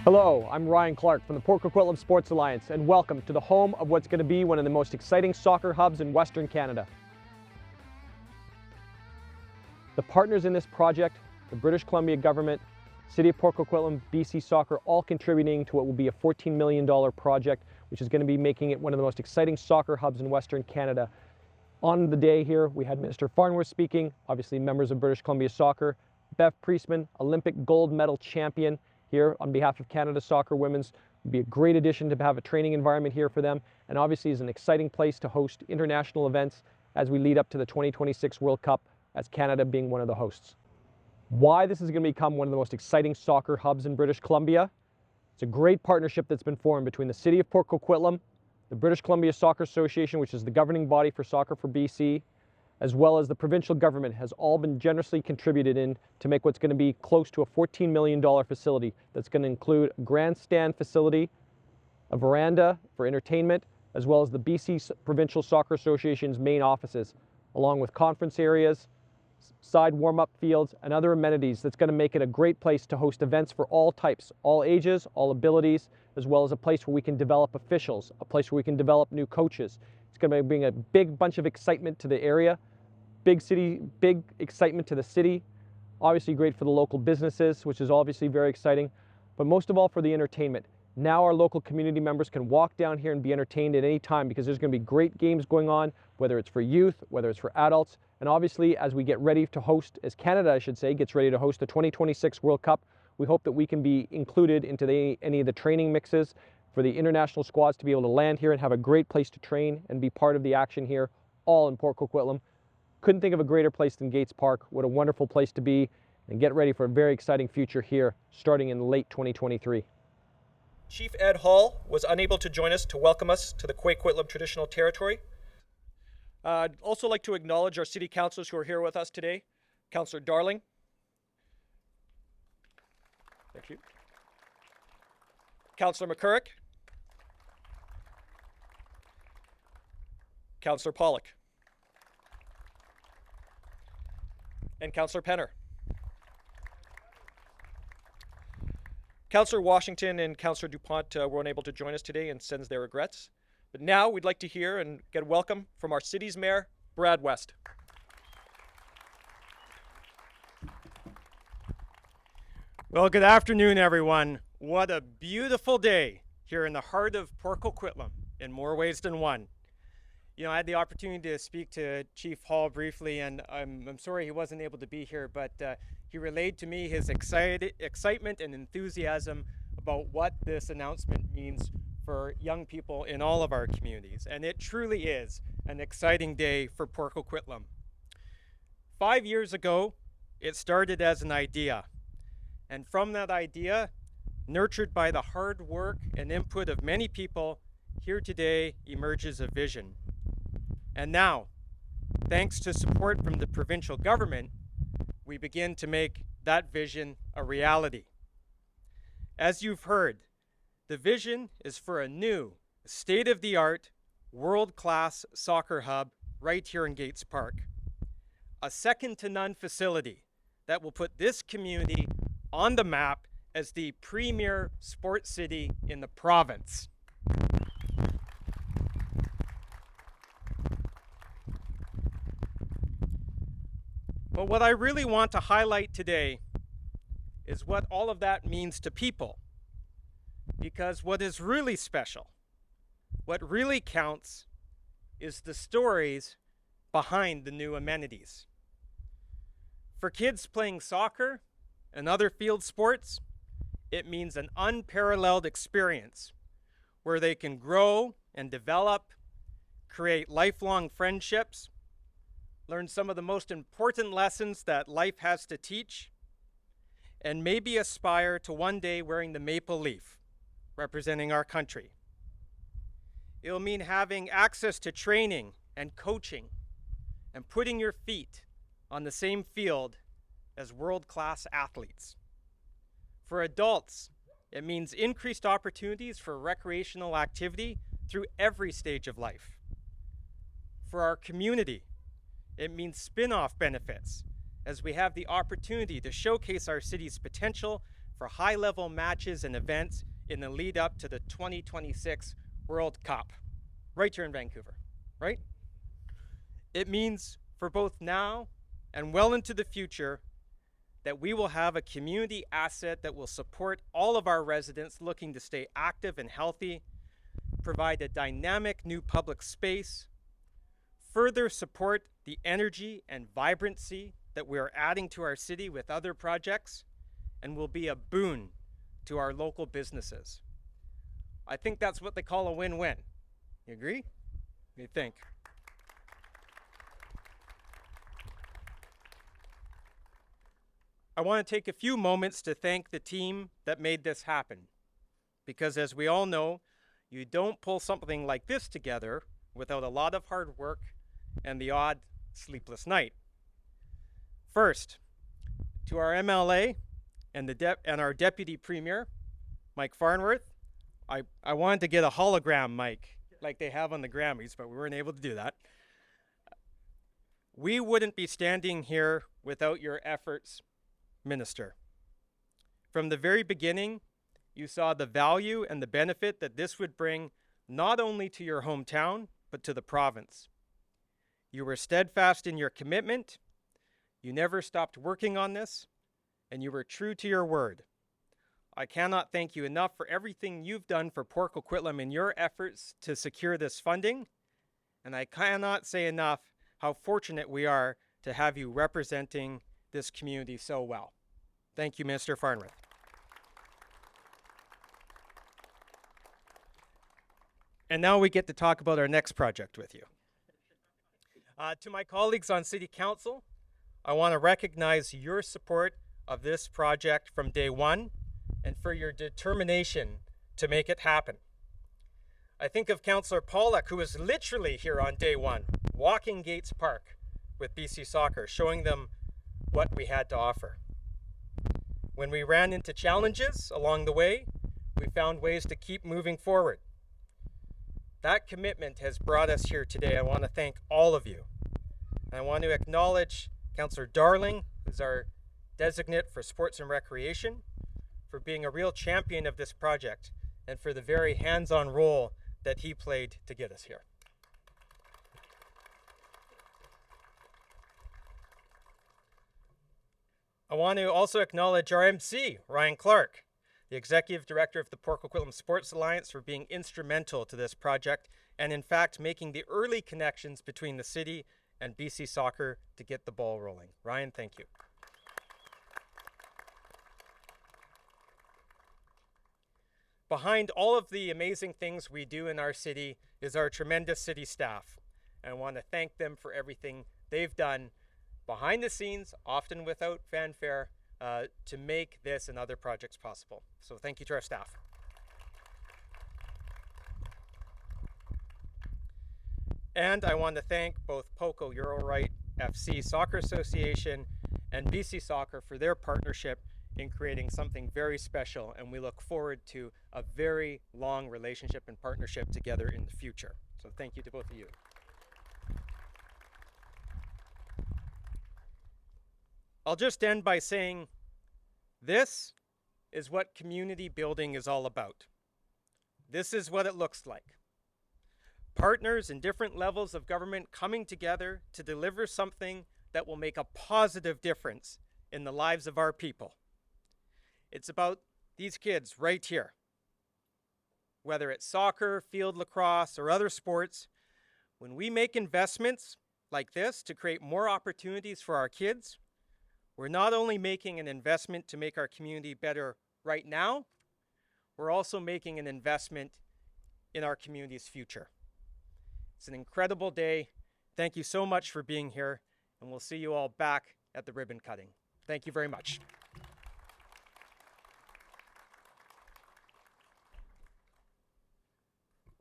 Hello, I'm Ryan Clark from the Port Coquitlam Sports Alliance, and welcome to the home of what's going to be one of the most exciting soccer hubs in Western Canada. The partners in this project, the British Columbia government, City of Port Coquitlam, BC Soccer, all contributing to what will be a $14 million project, which is going to be making it one of the most exciting soccer hubs in Western Canada. On the day here, we had Minister Farnworth speaking, obviously members of British Columbia Soccer, Bev Priestman, Olympic gold medal champion, here on behalf of Canada Soccer Women's. Would be a great addition to have a training environment here for them, and obviously is an exciting place to host international events as we lead up to the 2026 World Cup, as Canada being one of the hosts. Why this is going to become one of the most exciting soccer hubs in British Columbia? It's a great partnership that's been formed between the City of Port Coquitlam, the British Columbia Soccer Association, which is the governing body for soccer for BC, as well as the provincial government, has all been generously contributed in to make what's going to be close to a $14 million facility that's going to include a grandstand facility, a veranda for entertainment, as well as the BC Provincial Soccer Association's main offices, along with conference areas, side warm-up fields, and other amenities that's going to make it a great place to host events for all types, all ages, all abilities, as well as a place where we can develop officials, a place where we can develop new coaches. It's going to bring a big bunch of excitement to the area, big excitement to the city, obviously great for the local businesses, which is obviously very exciting, but most of all for the entertainment. Now our local community members can walk down here and be entertained at any time, because there's going to be great games going on, whether it's for youth, whether it's for adults, and obviously as we get ready to host, as Canada I should say, gets ready to host the 2026 World Cup, we hope that we can be included into any of the training mixes for the international squads to be able to land here and have a great place to train and be part of the action here, all in Port Coquitlam. Couldn't think of a greater place than Gates Park. What a wonderful place to be, and get ready for a very exciting future here starting in late 2023. Chief Ed Hall was unable to join us to welcome us to the Coquitlam traditional territory. I'd also like to acknowledge our city councilors who are here with us today. Councillor Darling. Thank you. Councillor McCurrick. Councillor Pollock. And Councillor Penner. Councillor Washington and Councillor DuPont were unable to join us today and sends their regrets. But now we'd like to hear and get a welcome from our city's mayor, Brad West. Well, good afternoon, everyone. What a beautiful day here in the heart of Port Coquitlam in more ways than one. You know, I had the opportunity to speak to Chief Hall briefly, and I'm sorry he wasn't able to be here, but he relayed to me his excitement and enthusiasm about what this announcement means for young people in all of our communities. And it truly is an exciting day for Port Coquitlam. 5 years ago, it started as an idea. And from that idea, nurtured by the hard work and input of many people, here today emerges a vision. And now, thanks to support from the provincial government, we begin to make that vision a reality. As you've heard, the vision is for a new, state-of-the-art, world-class soccer hub right here in Gates Park. A second-to-none facility that will put this community on the map as the premier sports city in the province. But what I really want to highlight today is what all of that means to people. Because what is really special, what really counts, is the stories behind the new amenities. For kids playing soccer and other field sports, it means an unparalleled experience where they can grow and develop, create lifelong friendships, learn some of the most important lessons that life has to teach, and maybe aspire to one day wearing the maple leaf, representing our country. It'll mean having access to training and coaching and putting your feet on the same field as world-class athletes. For adults, it means increased opportunities for recreational activity through every stage of life. For our community, it means spin-off benefits as we have the opportunity to showcase our city's potential for high-level matches and events in the lead up to the 2026 World Cup, right here in Vancouver, right? It means for both now and well into the future that we will have a community asset that will support all of our residents looking to stay active and healthy, provide a dynamic new public space, further support the energy and vibrancy that we are adding to our city with other projects, and will be a boon to our local businesses. I think that's what they call a win-win. You agree? What do you think? I want to take a few moments to thank the team that made this happen, because as we all know, you don't pull something like this together without a lot of hard work and the odd sleepless night. First, to our MLA and our Deputy Premier, Mike Farnworth, I wanted to get a hologram mic like they have on the Grammys, but we weren't able to do that. We wouldn't be standing here without your efforts, Minister. From the very beginning, you saw the value and the benefit that this would bring not only to your hometown, but to the province. You were steadfast in your commitment, you never stopped working on this, and you were true to your word. I cannot thank you enough for everything you've done for Port Coquitlam in your efforts to secure this funding, and I cannot say enough how fortunate we are to have you representing this community so well. Thank you, Mr. Farnworth. And now we get to talk about our next project with you. To my colleagues on City Council, I want to recognize your support of this project from day one and for your determination to make it happen. I think of Councillor Pollack, who was literally here on day one, walking Gates Park with BC Soccer, showing them what we had to offer. When we ran into challenges along the way, we found ways to keep moving forward. That commitment has brought us here today. I want to thank all of you. And I want to acknowledge Councillor Darling, who's our designate for Sports and Recreation, for being a real champion of this project and for the very hands-on role that he played to get us here. I want to also acknowledge our MC, Ryan Clark, the Executive Director of the Port Coquitlam Sports Alliance, for being instrumental to this project and in fact making the early connections between the city and BC Soccer to get the ball rolling. Ryan, thank you. Behind all of the amazing things we do in our city is our tremendous city staff. And I want to thank them for everything they've done behind the scenes, often without fanfare, to make this and other projects possible. So thank you to our staff. And I want to thank both POCO Euro-Rite FC Soccer Association and BC Soccer for their partnership in creating something very special, and we look forward to a very long relationship and partnership together in the future. So thank you to both of you. I'll just end by saying this is what community building is all about. This is what it looks like. Partners in different levels of government coming together to deliver something that will make a positive difference in the lives of our people. It's about these kids right here. Whether it's soccer, field lacrosse, or other sports, when we make investments like this to create more opportunities for our kids, we're not only making an investment to make our community better right now, we're also making an investment in our community's future. It's an incredible day. Thank you so much for being here, and we'll see you all back at the ribbon cutting. Thank you very much.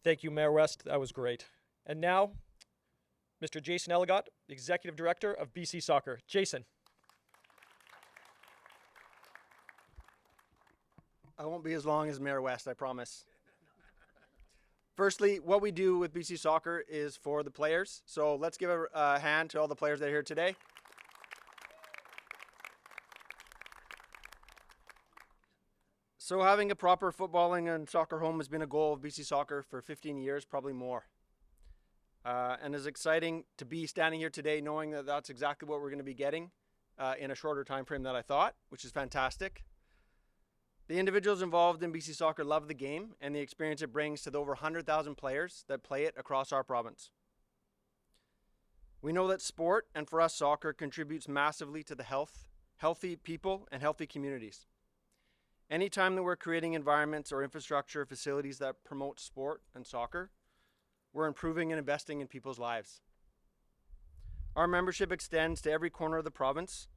Thank you, Mayor West. That was great. And now, Mr. Jason Eligot, Executive Director of BC Soccer. Jason. I won't be as long as Mayor West, I promise. Firstly, what we do with BC Soccer is for the players. So let's give a hand to all the players that are here today. So having a proper footballing and soccer home has been a goal of BC Soccer for 15 years, probably more. And it's exciting to be standing here today knowing that that's exactly what we're going to be getting in a shorter time frame than I thought, which is fantastic. The individuals involved in BC Soccer love the game and the experience it brings to the over 100,000 players that play it across our province. We know that sport, and for us soccer, contributes massively to the healthy people and healthy communities. Anytime that we're creating environments or infrastructure facilities that promote sport and soccer, we're improving and investing in people's lives. Our membership extends to every corner of the province,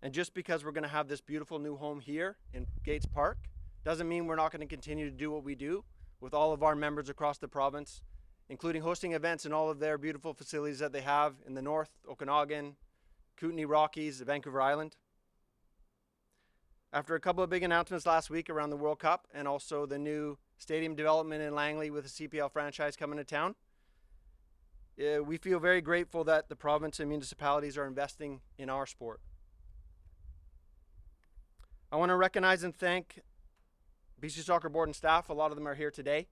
and just because we're going to have this beautiful new home here in Gates Park doesn't mean we're not going to continue to do what we do with all of our members across the province, including hosting events in all of their beautiful facilities that they have in the north, Okanagan, Kootenay Rockies, Vancouver Island. After a couple of big announcements last week around the World Cup and also the new stadium development in Langley with a CPL franchise coming to town, we feel very grateful that the province and municipalities are investing in our sport. I want to recognize and thank BC Soccer Board and staff. A lot of them are here today,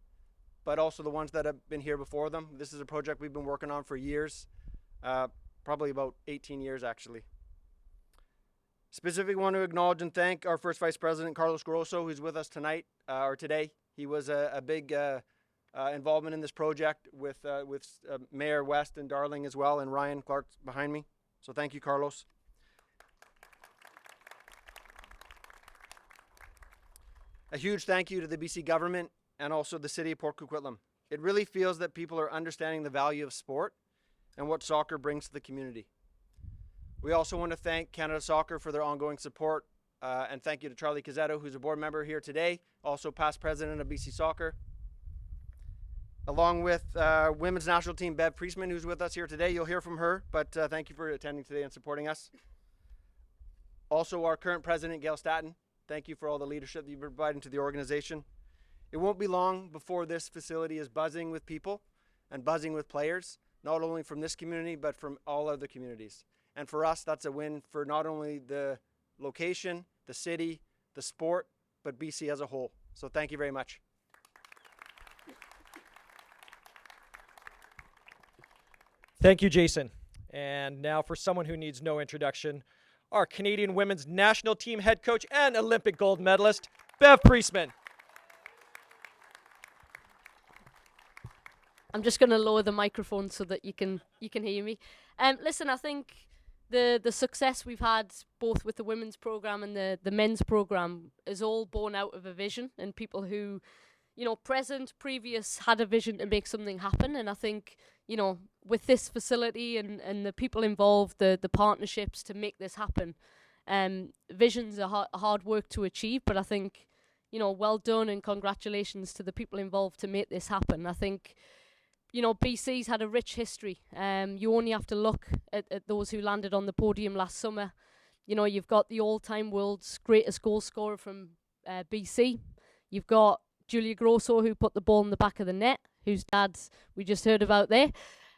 but also the ones that have been here before them. This is a project we've been working on for years, probably about 18 years actually. Specifically want to acknowledge and thank our first Vice President, Carlos Grosso, who's with us tonight, or today. He was a big involvement in this project with Mayor West and Darling as well, and Ryan Clark's behind me. So thank you, Carlos. A huge thank you to the BC government and also the City of Port Coquitlam. It really feels that people are understanding the value of sport and what soccer brings to the community. We also want to thank Canada Soccer for their ongoing support, and thank you to Charlie Cazzetto, who's a board member here today, also past president of BC Soccer, along with women's national team Bev Priestman, who's with us here today. You'll hear from her, but thank you for attending today and supporting us. Also our current president, Gail Staton. Thank you for all the leadership that you've been providing to the organization. It won't be long before this facility is buzzing with people and buzzing with players, not only from this community, but from all other communities. And for us, that's a win for not only the location, the city, the sport, but BC as a whole. So thank you very much. Thank you, Jason. And now for someone who needs no introduction, our Canadian women's national team head coach and Olympic gold medalist, Bev Priestman. I'm just going to lower the microphone so that you can hear me. Listen, I think the success we've had both with the women's program and the men's program is all born out of a vision and people who, previous had a vision to make something happen. And I think, with this facility and the people involved, the partnerships to make this happen, visions are hard work to achieve. But I think, well done and congratulations to the people involved to make this happen. I think, BC's had a rich history. You only have to look at those who landed on the podium last summer. You've got the all-time world's greatest goal scorer from BC. You've got Julia Grosso, who put the ball in the back of the net, whose dads we just heard about there.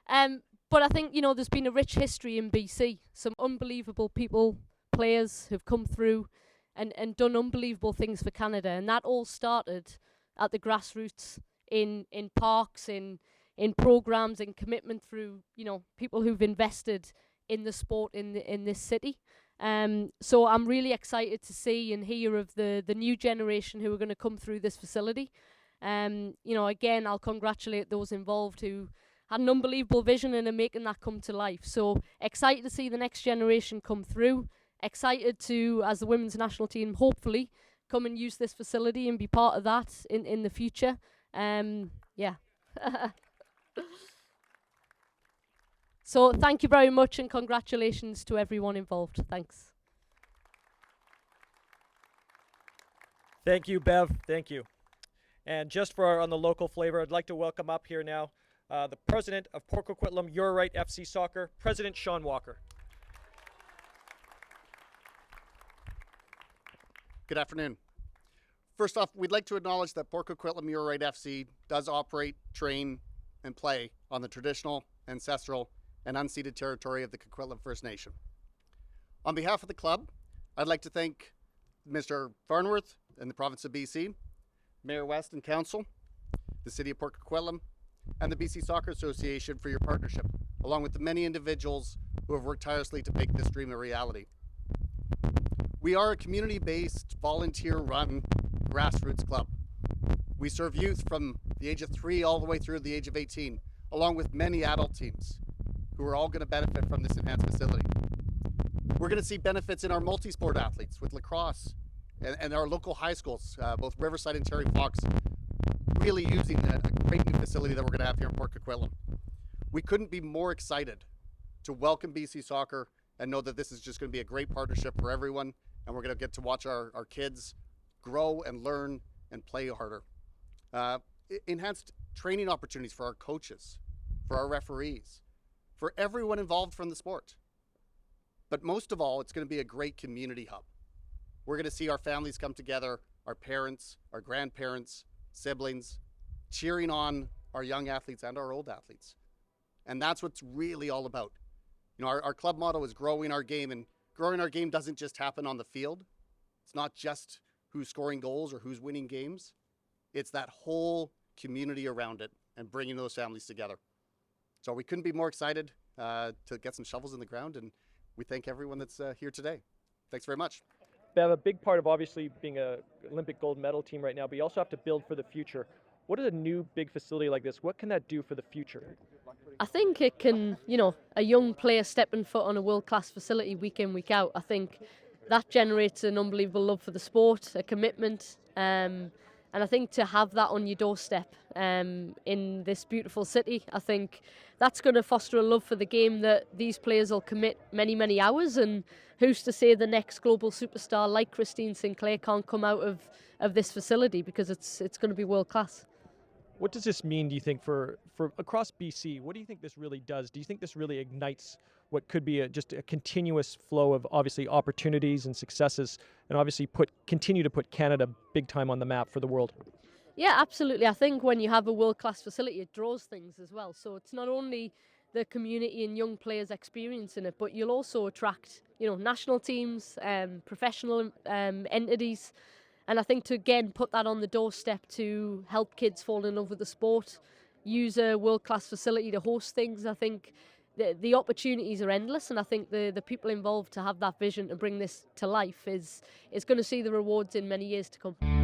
But I think, there's been a rich history in BC. Some unbelievable people, players who've come through and done unbelievable things for Canada. And that all started at the grassroots, in parks, in programs and commitment through, people who've invested in the sport in this city. So I'm really excited to see and hear of the new generation who are going to come through this facility. Again, I'll congratulate those involved who had an unbelievable vision and are making that come to life. So excited to see the next generation come through. Excited to, as the women's national team, hopefully come and use this facility and be part of that in the future. Yeah. So thank you very much and congratulations to everyone involved. Thanks. Thank you, Bev. Thank you. And just on the local flavor, I'd like to welcome up here now the president of Port Coquitlam Euro-Rite FC Soccer, President Sean Walker. Good afternoon. First off, we'd like to acknowledge that Port Coquitlam Euro-Rite FC does operate, train, and play on the traditional, ancestral, and unceded territory of the Coquitlam First Nation. On behalf of the club, I'd like to thank Mr. Farnworth, and the province of BC, Mayor West and Council, the City of Port Coquitlam, and the BC Soccer Association for your partnership, along with the many individuals who have worked tirelessly to make this dream a reality. We are a community-based, volunteer-run grassroots club. We serve youth from the age of 3 all the way through the age of 18, along with many adult teams who are all going to benefit from this enhanced facility. We're going to see benefits in our multi-sport athletes with lacrosse and our local high schools, both Riverside and Terry Fox, really using a great new facility that we're going to have here in Port Coquitlam. We couldn't be more excited to welcome BC Soccer and know that this is just going to be a great partnership for everyone, and we're going to get to watch our kids grow and learn and play harder. Enhanced training opportunities for our coaches, for our referees, for everyone involved from the sport. But most of all, it's going to be a great community hub. We're going to see our families come together, our parents, our grandparents, siblings, cheering on our young athletes and our old athletes. And that's what's really all about. You know, our club motto is growing our game, and growing our game doesn't just happen on the field. It's not just who's scoring goals or who's winning games. It's that whole community around it and bringing those families together. So we couldn't be more excited to get some shovels in the ground, and we thank everyone that's here today. Thanks very much. Bev, a big part of obviously being a Olympic gold medal team right now, but you also have to build for the future. What is a new big facility like this? What can that do for the future? I think it can, a young player stepping foot on a world-class facility week in, week out, I think that generates an unbelievable love for the sport, a commitment, and I think to have that on your doorstep in this beautiful city, I think that's going to foster a love for the game that these players will commit many, many hours, and who's to say the next global superstar like Christine Sinclair can't come out of this facility, because it's going to be world-class. What does this mean, do you think, for across BC? What do you think this really does? Do you think this really ignites what could be just a continuous flow of obviously opportunities and successes, and obviously continue to put Canada big time on the map for the world? Yeah, absolutely. I think when you have a world-class facility, it draws things as well. So it's not only the community and young players experiencing it, but you'll also attract, national teams, professional entities. And I think to, again, put that on the doorstep to help kids fall in love with the sport, use a world-class facility to host things, I think the opportunities are endless. And I think the people involved to have that vision to bring this to life is going to see the rewards in many years to come.